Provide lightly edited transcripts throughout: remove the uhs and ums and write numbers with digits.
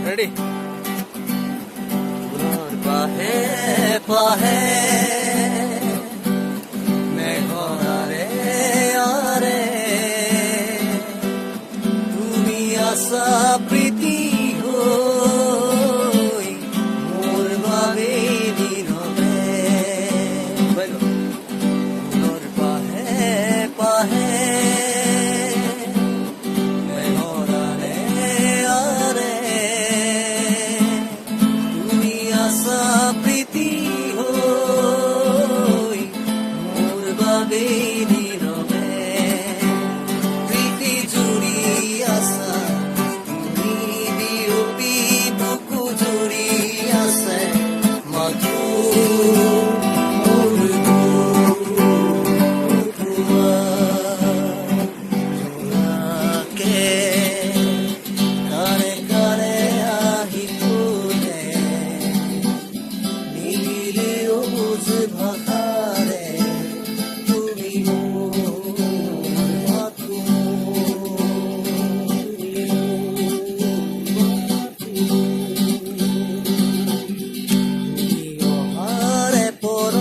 ready পাহে পাহে মেঘনারে আরে তুমি আসা প্রীতি হই মোর বাবে নীরবে পাহে পাহে মেঘনারে আরে তুমি আসা প্রীতি হই মোর বাবে নীরবে প্রীতি জুড়ি আসা তুমি বিরূপী বুকু জুড়ি আছে মাথু ভাষারে তুমি অহারে পর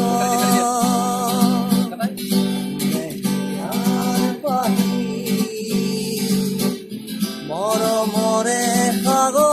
পাহি মৰমৰে সাগৰ